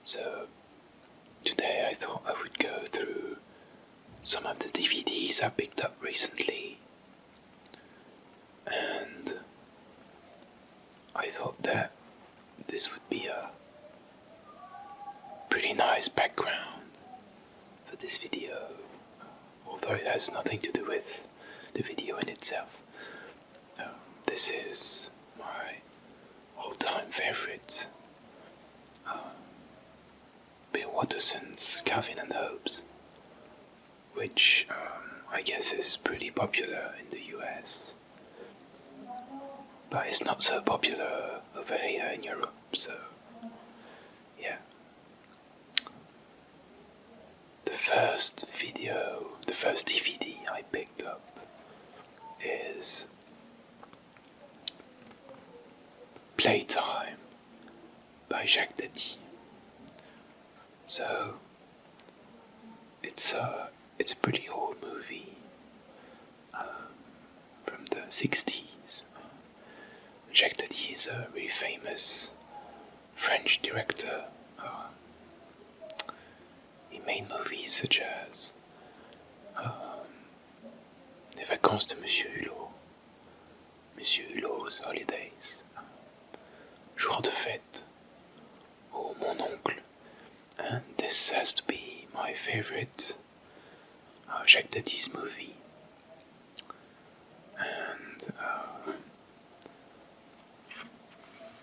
So today I thought I would go through some of the DVDs I picked up recently, and I thought that this would be a pretty nice background for this video, although it has nothing to do with the video in itself. This is my all-time favorite, Bill Watterson's Calvin and Hobbes, which I guess is pretty popular in the US, but it's not so popular over here in Europe, so yeah. The first DVD I picked up is Playtime by Jacques Tati. So it's a pretty old movie from the 60s. Jacques Tati is a really famous French director. He made movies such as Les Vacances de Monsieur Hulot, Monsieur Hulot's Holidays, Jour de Fête, or Mon Oncle, and this has to be my favorite Jacques Tati's movie. And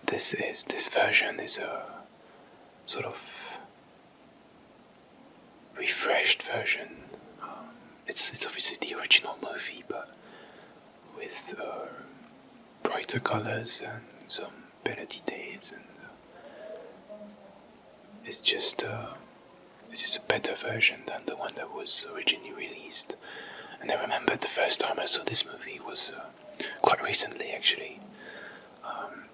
this version is a sort of refreshed version. It's obviously the original movie, but with brighter colors and some better details, and it's just a better version than the one that was originally released. And I remember the first time I saw this movie was quite recently, actually.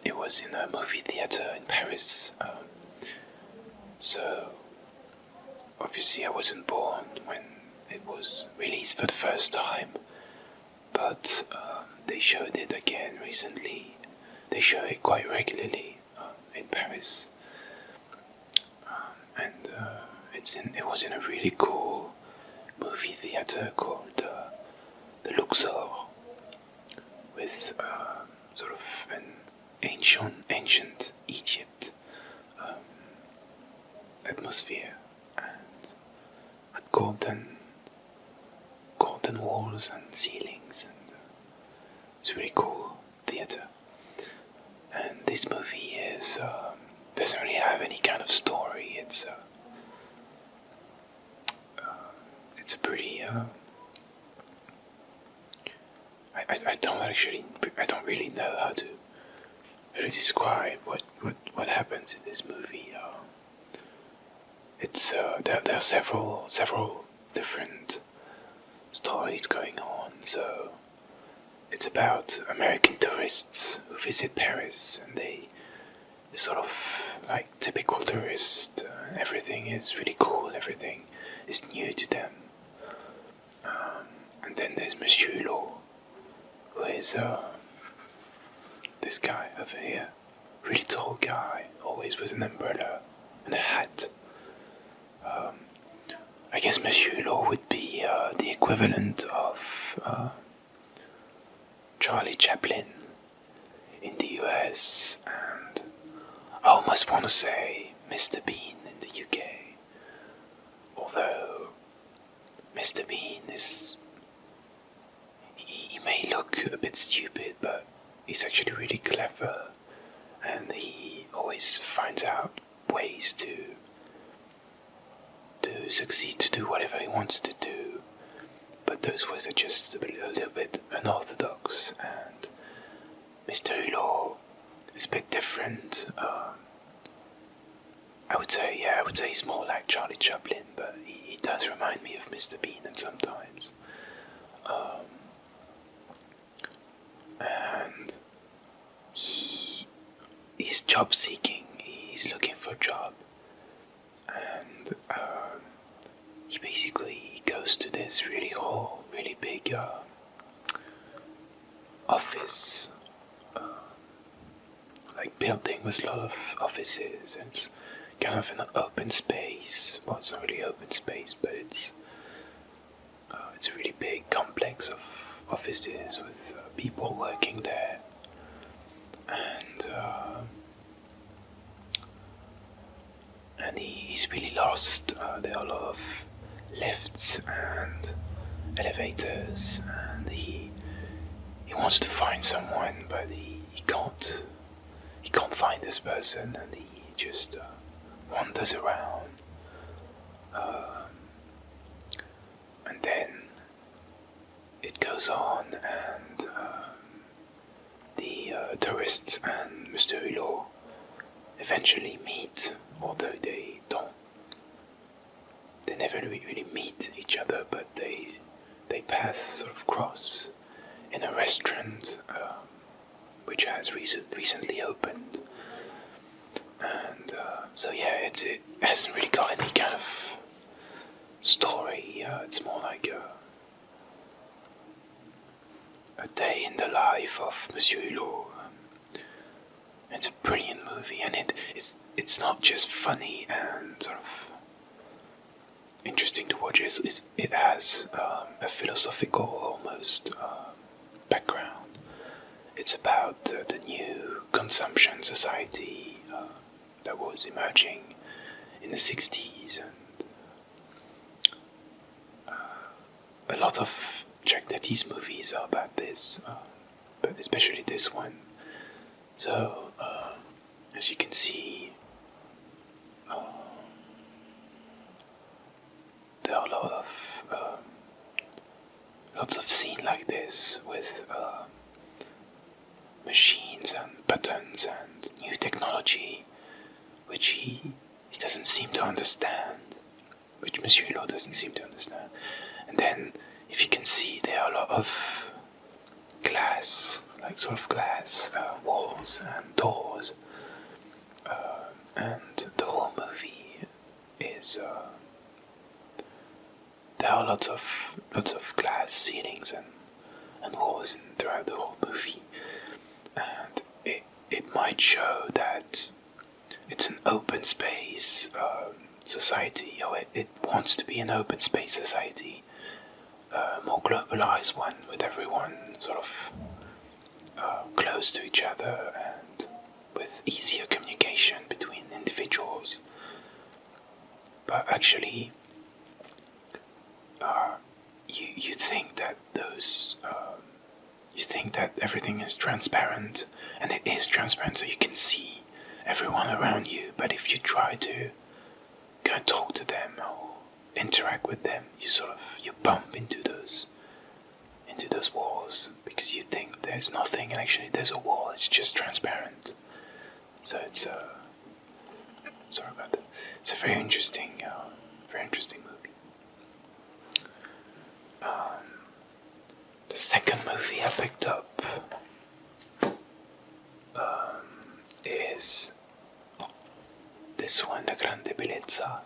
It was in a movie theater in Paris. So obviously I wasn't born when it was released for the first time, but they showed it again recently. They show it quite regularly in Paris, and it was in a really cool movie theater called the Luxor, with sort of an ancient Egypt atmosphere, and with golden walls and ceilings, and it's a really cool theater. And this movie doesn't really have any kind of story. It's a pretty I don't really know how to describe what happens in this movie. There are several different stories going on. So it's about American tourists who visit Paris, and they sort of like typical tourists. Everything is really cool. Everything is new to them. And then there's Monsieur Hulot, who is this guy over here, really tall guy, always with an umbrella and a hat. I guess Monsieur Hulot would be the equivalent of Charlie Chaplin in the US, and I almost want to say Mr. Bean in the UK. Although Mr. Bean is... He may look a bit stupid, but he's actually really clever, and he always finds out ways to succeed, to do whatever he wants to do. But those ways are just a little bit unorthodox, and Mr. Hulot is a bit different. I would say he's more like Charlie Chaplin, but he does remind me of Mr. Bean at sometimes. And he's job seeking. He's looking for a job, and he basically goes to this really big office, like building with a lot of offices, and kind of an open space. Well, it's not really open space, but it's a really big complex of offices with people working there, and he's really lost. There are a lot of lifts and elevators, and he wants to find someone, but he can't find this person, and he just wanders around. And then it goes on, and the tourists and Mr. Hulot eventually meet, although they don't. They never really meet each other, but they pass, sort of cross, in a restaurant which has recently opened. And so yeah, it hasn't really got any kind of story. It's more like a day in the life of Monsieur Hulot. It's a brilliant movie, and it's not just funny and sort of interesting to watch. It has a philosophical almost background. It's about the new consumption society that was emerging in the 60s, and a lot of Jack Tati's movies are about this, but especially this one. So, as you can see, there are lots of scenes like this with machines and buttons and new technology, which he doesn't seem to understand, which Monsieur Hulot doesn't seem to understand. And then, if you can see, there are a lot of glass, like sort of glass walls and doors, and the whole movie is there are lots of glass ceilings and walls throughout the whole movie, and it might show that it's an open space society, or it wants to be an open space society, more globalized one, with everyone sort of close to each other and with easier communication between individuals. But actually, you think that you think that everything is transparent, and it is transparent, so you can see everyone around you. But if you try to go and talk to them or interact with them, you bump into those walls, because you think there's nothing, and actually there's a wall. It's just transparent. So it's sorry about that. It's a very interesting movie. The second movie I picked up is this one, La Grande Bellezza.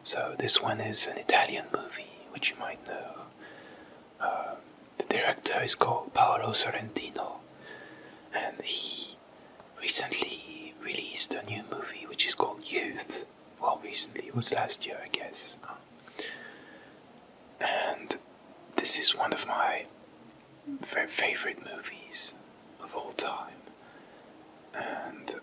So this one is an Italian movie, which you might know. The director is called Paolo Sorrentino, and he recently released a new movie which is called Youth. Well, recently, it was last year, I guess. And this is one of my very favorite movies of all time. And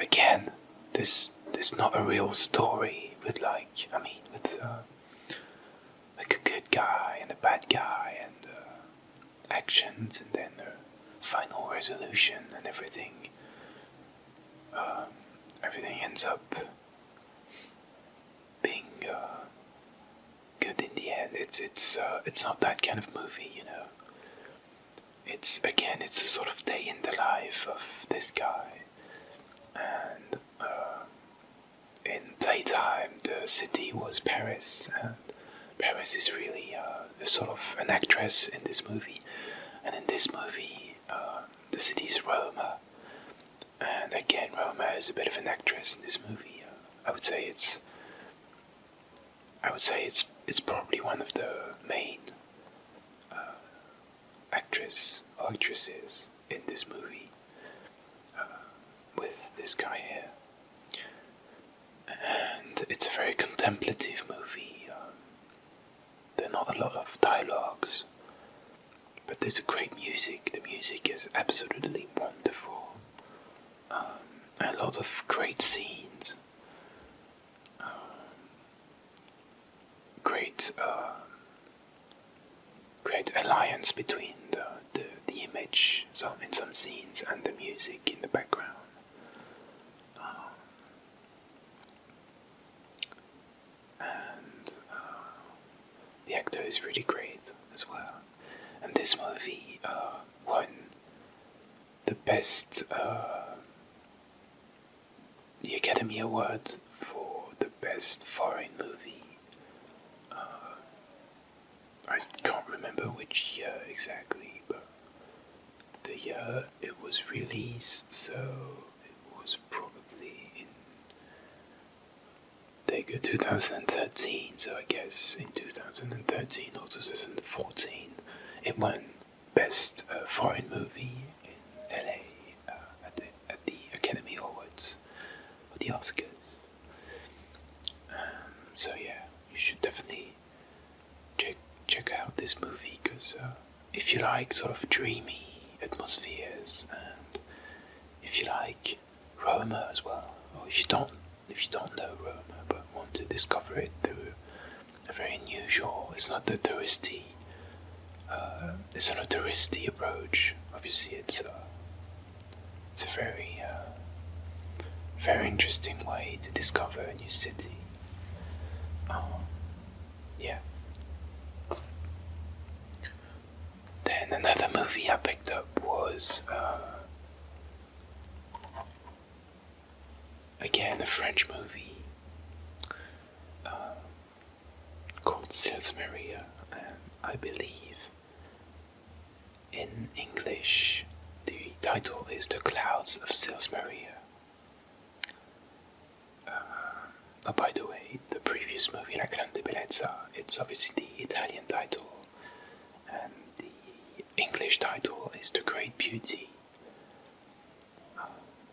again, this is not a real story with like a good guy and a bad guy, and actions, and then the final resolution, and everything ends up being good in the end. It's not that kind of movie, you know. It's a sort of day in the life of this guy, and in Playtime the city was Paris, and Paris is really a sort of an actress in this movie, and in this movie the city is Roma, and again Roma is a bit of an actress in this movie. I would say it's probably one of the main actresses in this movie, with this guy here. it's a very contemplative movie. There are not a lot of dialogues, but there's a great music. The music is absolutely wonderful. A lot of great scenes. Great, great alliance between the image, in some scenes, and the music in the background. And the actor is really great as well. And this movie won the best, the Academy Award for the best foreign movie. I can't remember which year exactly, but the year it was released, so it was probably in 2013, so I guess in 2013 or 2014 it won Best Foreign Movie in LA at the Academy Awards, or the Oscars. So yeah, you should definitely check out this movie, because if you like sort of dreamy atmospheres, and if you like Roma as well, or if you don't know Roma but want to discover it through a very unusual, it's not a touristy approach. Obviously, it's a very very interesting way to discover a new city. Yeah. Then another movie I picked up was again a French movie called Sils Maria, and I believe in English the title is The Clouds of Sils Maria. Oh, by the way, the previous movie, La Grande Bellezza, it's obviously the Italian title, and the English title is The Great Beauty.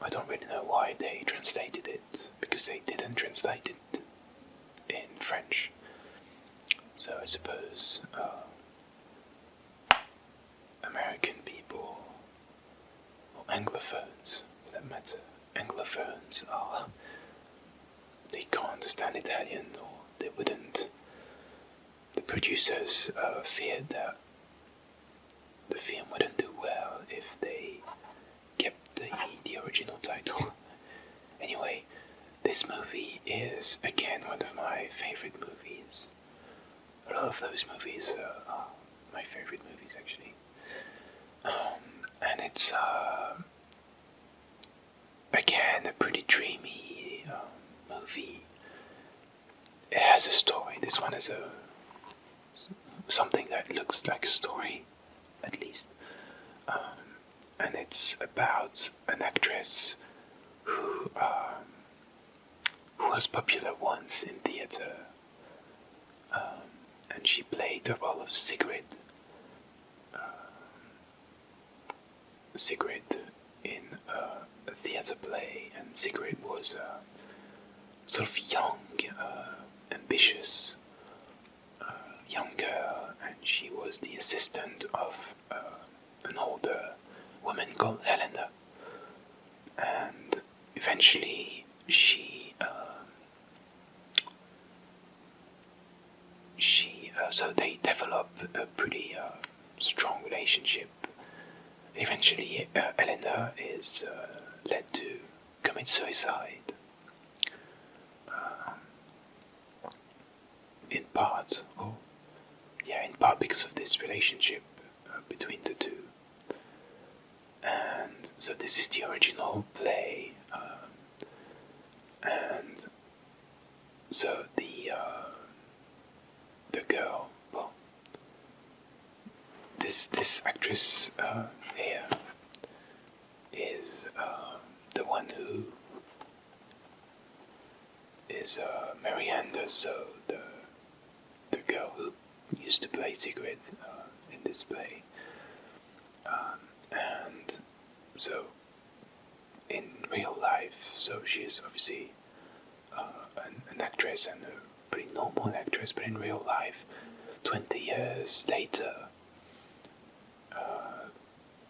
I don't really know why they translated it, because they didn't translate it in French. So I suppose American people, or Anglophones for that matter, Anglophones they can't understand Italian, or they wouldn't. The producers feared that the film wouldn't do well if they kept the original title. Anyway, this movie is again one of my favorite movies. A lot of those movies are my favorite movies, actually. And it's again a pretty dreamy movie. It has a story. This one has something that looks like a story, at least. And it's about an actress who was popular once in theatre, and she played the role of Sigrid. Sigrid in a theatre play, and Sigrid was sort of young, ambitious young girl, and she was the assistant of an older woman called Helena. And eventually so they develop a pretty strong relationship. Eventually, Helena is led to commit suicide, in part because of this relationship between the two. And so this is the original play, and so the girl, well, this actress here is the one who is Marianda, so the girl who used to play Sigrid in this play. And so in real life, so she is obviously an actress and a pretty normal actress, but in real life, 20 years later,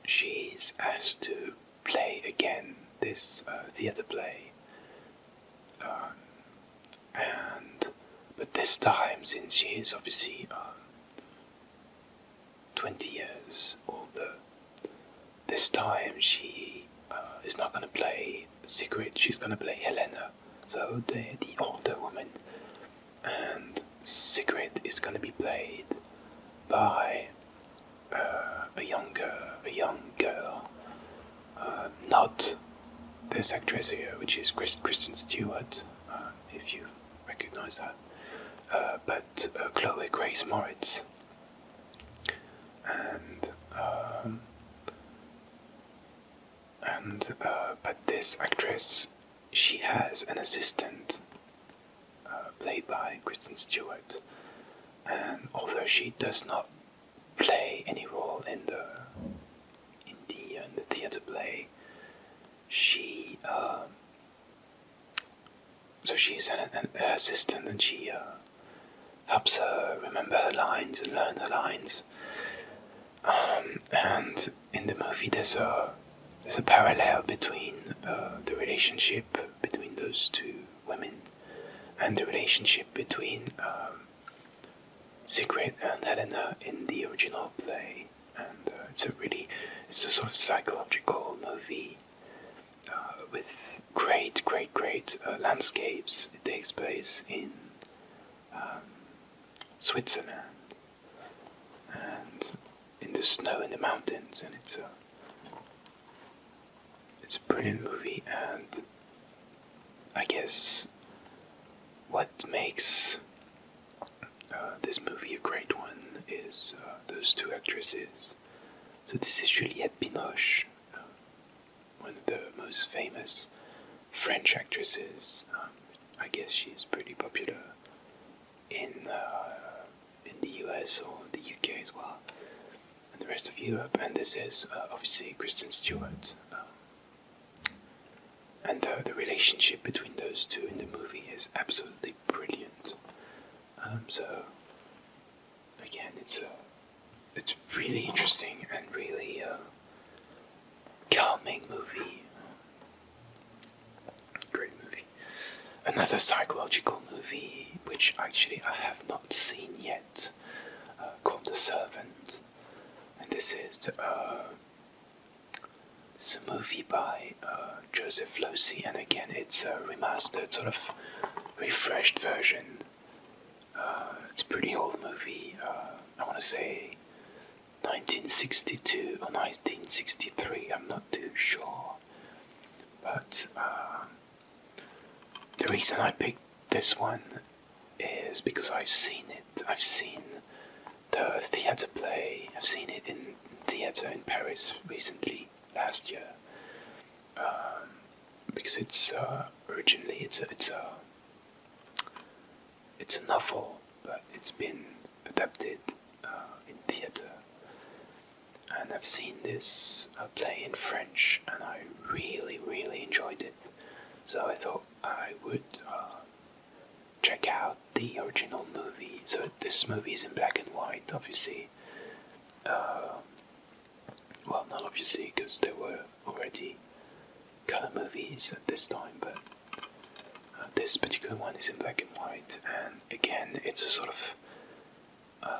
she's asked to play again this theatre play, and but this time, since she is obviously 20 years older, this time she is not going to play Sigrid, she's going to play Helena, so the older woman, and Sigrid is going to be played by a young girl, not this actress here, which is Kristen Stewart, if you recognize her, but Chloe Grace Moritz, but this actress, she has an assistant played by Kristen Stewart, and although she does not play any role in the theatre play, she so she's an assistant, and she helps her remember her lines and learn her lines. And in the movie, there's a parallel between the relationship between those two women and the relationship between Sigrid and Helena in the original play. And it's a sort of psychological movie with great landscapes. It takes place in Switzerland and in the snow in the mountains, and it's a brilliant movie. And I guess what makes this movie a great one is those two actresses. So this is Juliette Binoche, one of the most famous French actresses. I guess she's pretty popular in the US or the UK as well, and the rest of Europe. And this is obviously Kristen Stewart. And the relationship between those two in the movie is absolutely brilliant. So again, it's really interesting and really calming movie. Great movie. Another psychological movie, which actually I have not seen yet, called The Servant. And this is it's a movie by Joseph Losey, and again it's a remastered, sort of refreshed version. It's a pretty old movie. I want to say 1962 or 1963. I'm not too sure. But the reason I picked this one is because I've seen it. I've seen the theatre play. I've seen it in theatre in Paris recently, last year. Because it's originally it's a novel, but it's been adapted in theatre. And I've seen this play in French, and I really enjoyed it. So I thought I would check out the original movie. So this movie is in black and white, obviously. Well, not obviously, because there were already color movies at this time, but this particular one is in black and white. And again, it's a sort of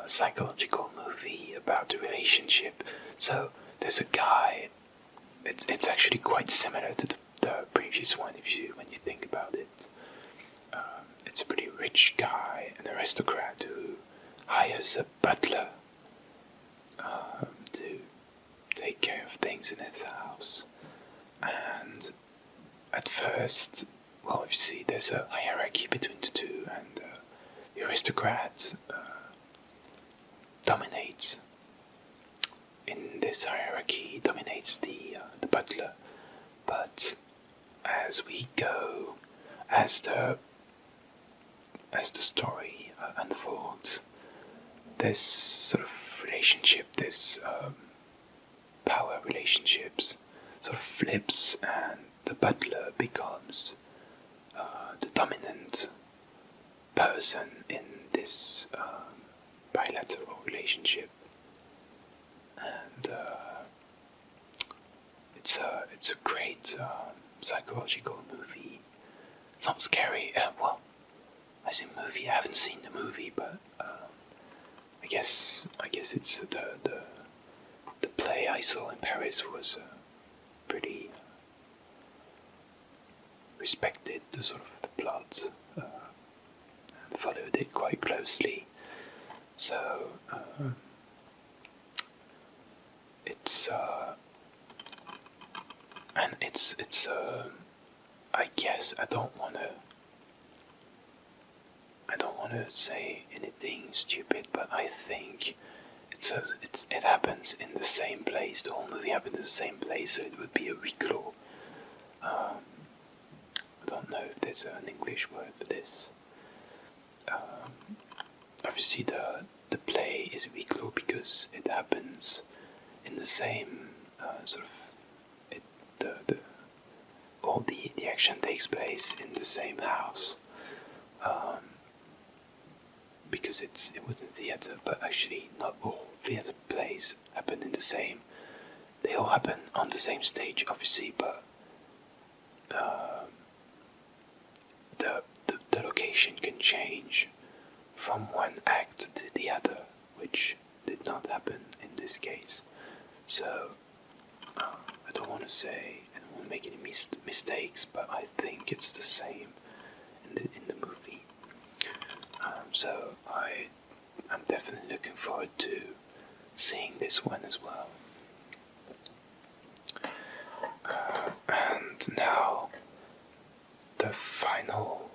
psychological movie about the relationship. So there's a guy. It's actually quite similar to the previous one when you think about it. It's a pretty rich guy, an aristocrat who hires a butler to take care of things in his house. And at first, well, obviously there's a hierarchy between the two, and the aristocrat dominates. In this hierarchy, dominates the butler. But as we go, as the story unfolds, this sort of relationship, this power relationships, sort of flips, and the butler becomes the dominant person in this bilateral relationship, and it's a great psychological movie. It's not scary. Well, I say movie. I haven't seen the movie, but I guess it's the play I saw in Paris was pretty respected the sort of the plot and followed it quite closely. So it's and it's I guess I don't wanna say anything stupid, but I think it happens in the same place. The whole movie happens in the same place, so it would be a huis clos. I don't know if there's an English word for this. Obviously, the play is huis clos because it happens in the same sort of. All the action takes place in the same house. Because it was in theatre, but actually not all theatre plays happen in the same. They all happen on the same stage, obviously, but the location can change from one act to the other, which did not happen in this case. So I don't want to say, I don't want to make any mistakes, but I think it's the same in the movie. So I'm definitely looking forward to seeing this one as well. And now the final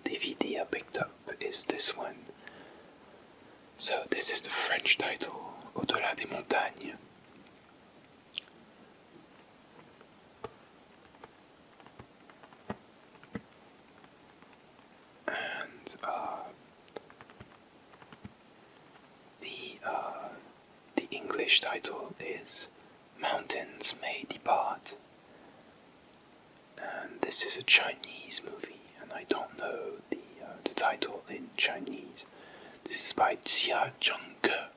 DVD I picked up is this one. So this is the French title, Au-delà des montagnes. And the English title is Mountains May Depart. And this is a Chinese movie, and I don't know the title in Chinese. This is by Jia Zhengge,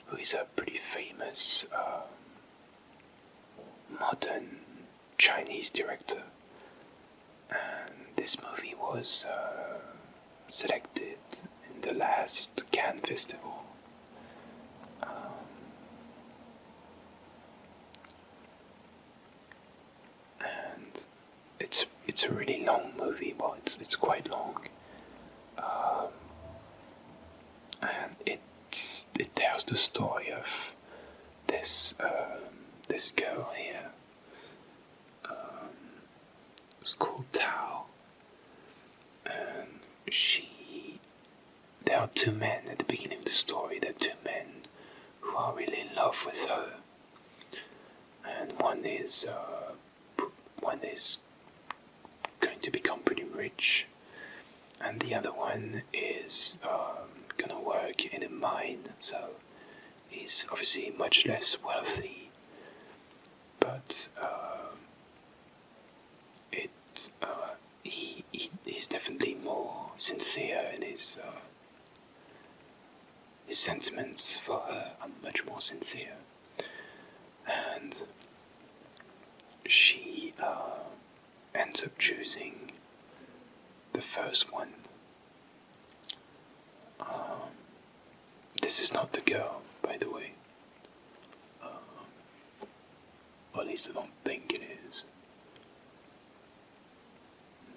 who is a pretty famous modern Chinese director. And this movie was selected in the last Cannes Festival. And it's a really long movie, but it's quite long. And it tells the story of this girl here. It's called Tao, and there are two men at the beginning of the story. There are two men who are really in love with her, and one is going to become pretty rich, and the other one is gonna work in a mine, so he's obviously much less wealthy, but he's definitely more sincere in his sentiments for her are much more sincere, and she ends up choosing the first one. This is not the girl, by the way. Or at least I don't think it is.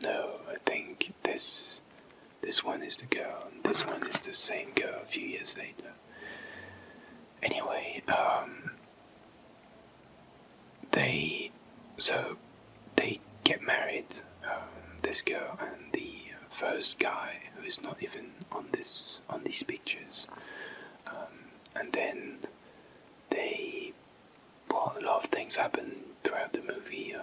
No, I think this one is the girl, and this one is the same girl a few years later. Anyway, they get married, this girl and the first guy who is not even on these pictures, and then a lot of things happen throughout the movie.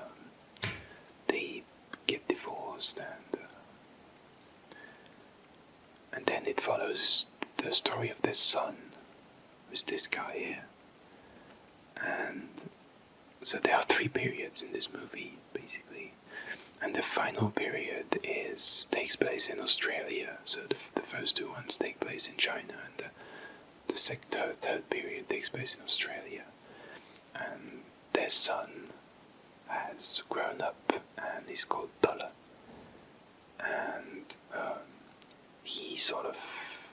They get divorced, and then it follows the story of their son, who's this guy here, and So there are three periods in this movie, basically. And the final period takes place in Australia. So the first two ones take place in China, and the third period takes place in Australia. And their son has grown up, and he's called Dollar. And he's sort of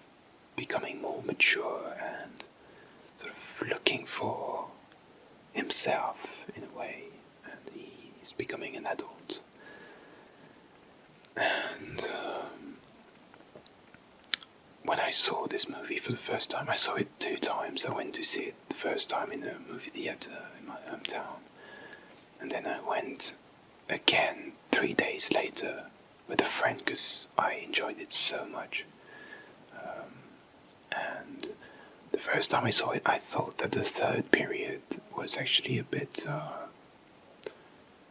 becoming more mature and sort of looking for himself in a way, and he's becoming an adult. And when I saw this movie for the first time, I saw it 2 times. I went to see it the first time in a movie theatre in my hometown, and then I went again 3 days later with a friend because I enjoyed it so much. And the first time I saw it, I thought that the third period was actually a bit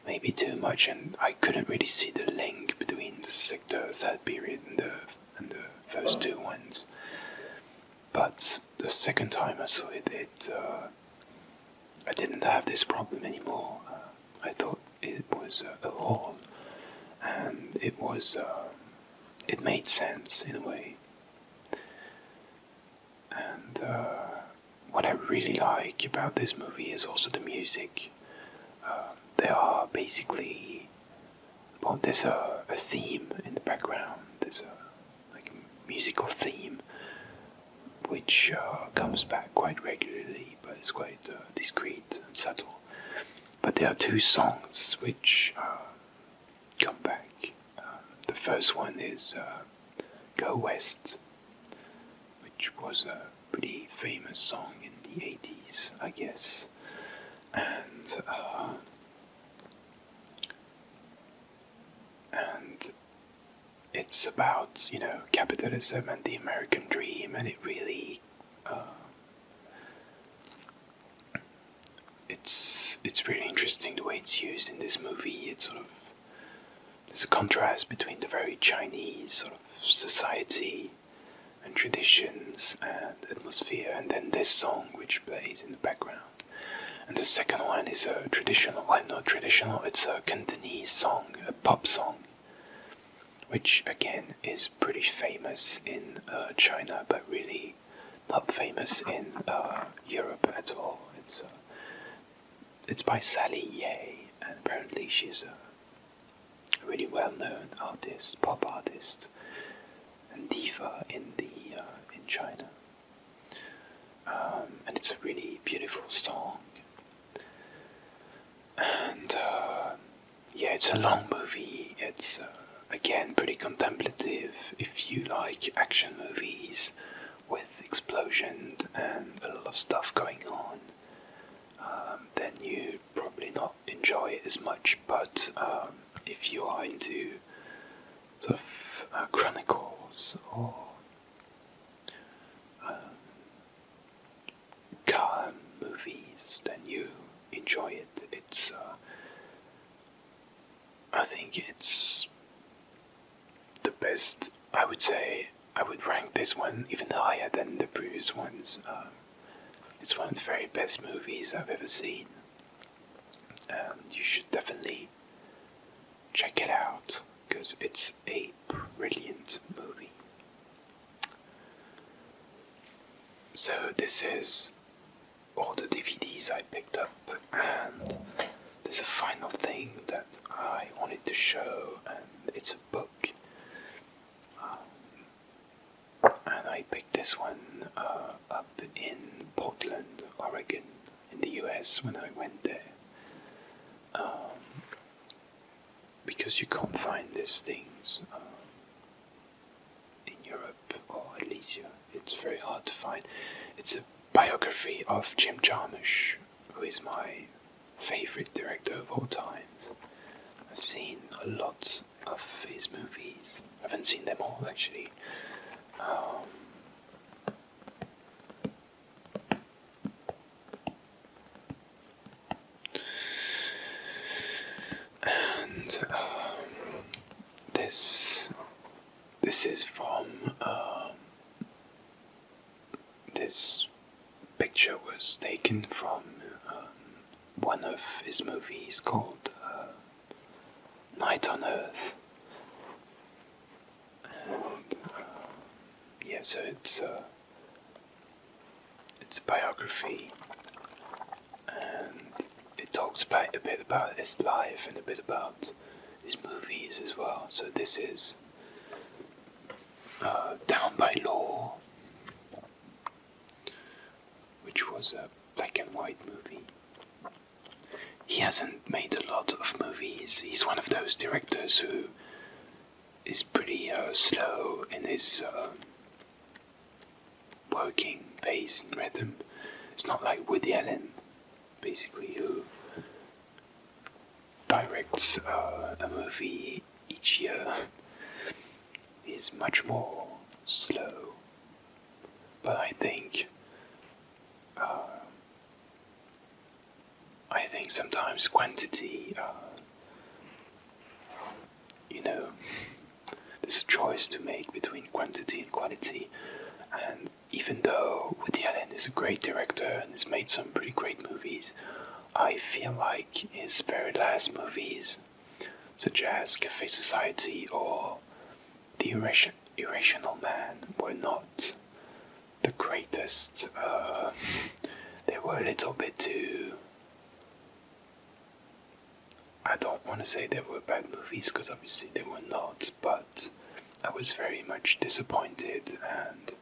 maybe too much, and I couldn't really see the link between the third period and the first two ones. But the second time I saw it, I didn't have this problem anymore. I thought it was a whole, and it made sense in a way. And what I really like about this movie is also the music. There are basically, well, there's a theme in the background. There's a musical theme which comes back quite regularly, but it's quite discreet and subtle. But there are two songs which come back. The first one is Go West, which was a pretty famous song in the 80s, I guess. And it's about, capitalism and the American dream, and it really it's really interesting the way it's used in this movie. It's sort of, there's a contrast between the very Chinese sort of society and traditions and atmosphere, and then this song which plays in the background. And the second one is a traditional, well, not traditional, it's a Cantonese song, a pop song, which again is pretty famous in China, but really not famous in Europe at all. It's by Sally Ye, and apparently she's a really well-known artist, pop artist, and diva in China. And it's a really beautiful song. And yeah, it's a long movie. It's again pretty contemplative. If you like action movies with explosions and a lot of stuff going on, then you probably not enjoy it as much. But if you are into sort of chronicles or car movies, then you enjoy it. It's I think it's the best. I would say I would rank this one even higher than the previous ones. It's one of the very best movies I've ever seen, and you should definitely check it out because it's a brilliant movie. So this is all the DVDs I picked up, and there's a final thing that I wanted to show, and it's a book. And I picked this one up in Portland, Oregon, in the US when I went there. Because you can't find these things in Europe, or at least it's very hard to find. It's a biography of Jim Jarmusch, who is my favorite director of all times. I've seen a lot of his movies. I haven't seen them all actually. And this is from this picture was taken from one of his movies called Night on Earth. And yeah, so it's a biography, and it talks about a bit about his life and a bit about his movies as well. So this is Down by Law, which was a black and white movie. He hasn't made a lot of movies. He's one of those directors who is pretty slow in his working pace and rhythm. It's not like Woody Allen, basically, who directs a movie each year. He's much more slow. But I think sometimes quantity, there's a choice to make between quantity and quality. And even though Woody Allen is a great director and has made some pretty great movies, I feel like his very last movies, such as Cafe Society or The Irrational Man, were not the greatest. They were a little bit too... I don't want to say they were bad movies, because obviously they were not, but I was very much disappointed, and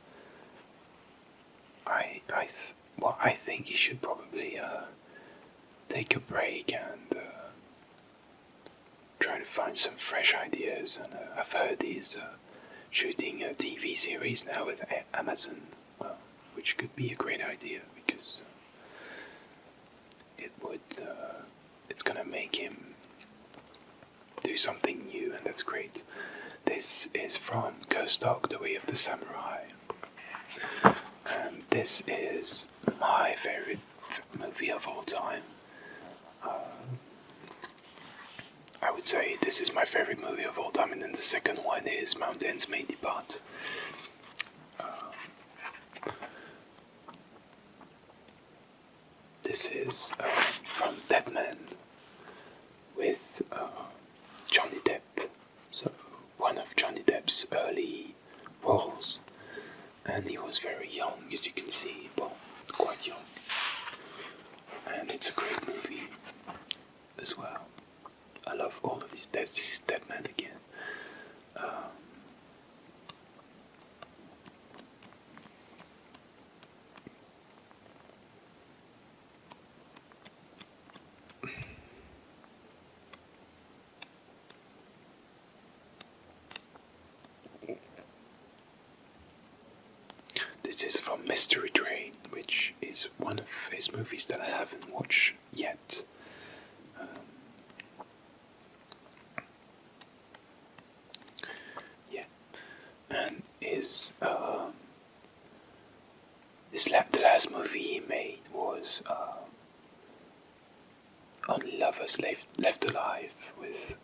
I think he should probably take a break and try to find some fresh ideas. And I've heard he's shooting a TV series now with Amazon, which could be a great idea, because it's gonna make him do something new, and that's great. This is from Ghost Dog: The Way of the Samurai, and this is my favorite movie of all time. I would say this is my favorite movie of all time, and then the second one is Mountains May Depart. This is from Dead Man with Johnny Depp. So one of Johnny Depp's early roles, and he was very young, as you can see, well, quite young. And it's a great movie as well. I love all of these. This is Dead Man again. This is from Mystery Train, which is one of his movies that I haven't watched yet. And the last movie he made was Only Lovers Left Alive with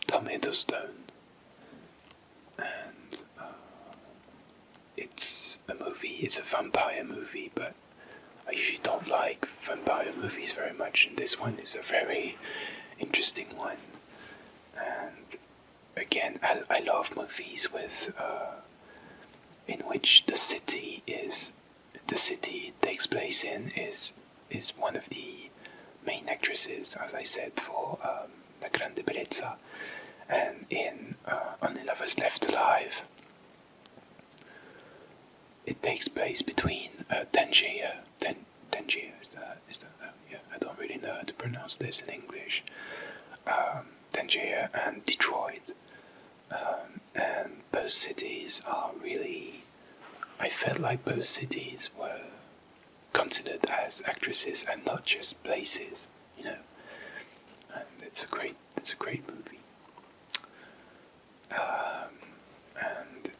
Tom Hiddleston. And it's a vampire movie, but I usually don't like vampire movies very much, and this one is a very interesting one. And again, I love movies with in which the city it takes place in is one of the main actresses, as I said, for La Grande Bellezza. And in Only Lovers Left Alive, it takes place between Tangier, is that yeah, I don't really know how to pronounce this in English. Tangier and Detroit, and both cities are really... I felt like both cities were considered as actresses and not just places, And it's a great movie. And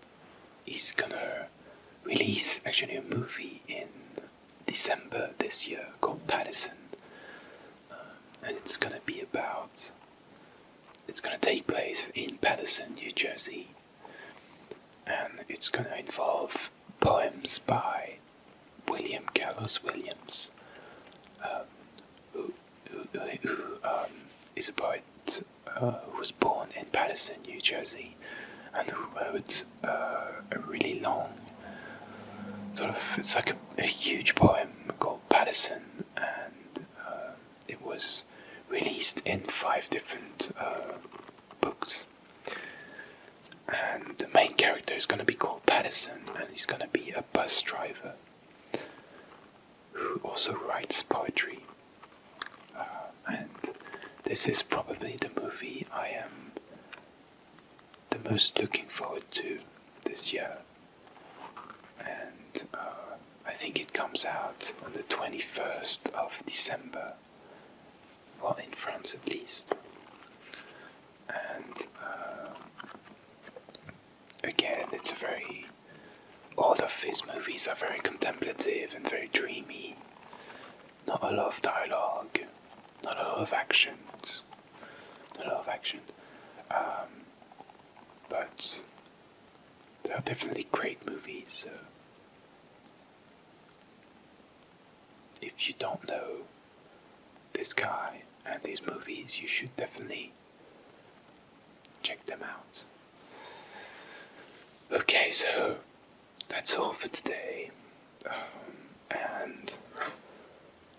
he's gonna release actually a movie in December this year called Patterson, and it's gonna take place in Patterson, New Jersey, and it's gonna involve poems by William Carlos Williams, who is a poet who was born in Paterson, New Jersey, and who wrote a really long, it's like a huge poem called Paterson, and it was released in 5 different books. And the main character is going to be called Paterson, and he's going to be a bus driver who also writes poetry. And this is probably the movie I am the most looking forward to this year. And I think it comes out on the 21st of December. Well, in France at least. And again, it's all of his movies are very contemplative and very dreamy. Not a lot of dialogue, not a lot of actions, but they are definitely great movies. So if you don't know this guy and these movies, you should definitely check them out. Okay, so that's all for today, and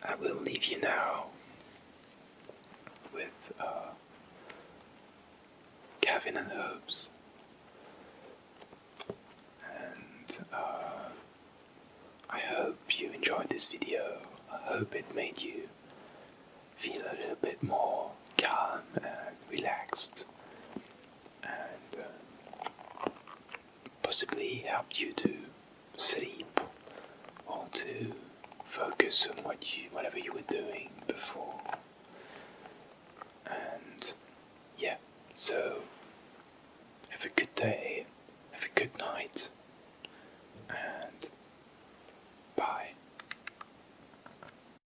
I will leave you now with Gavin and Hobbes, and I hope you enjoyed this video. I hope it made you feel a little bit more calm and relaxed, and possibly helped you to sleep or to focus on whatever you were doing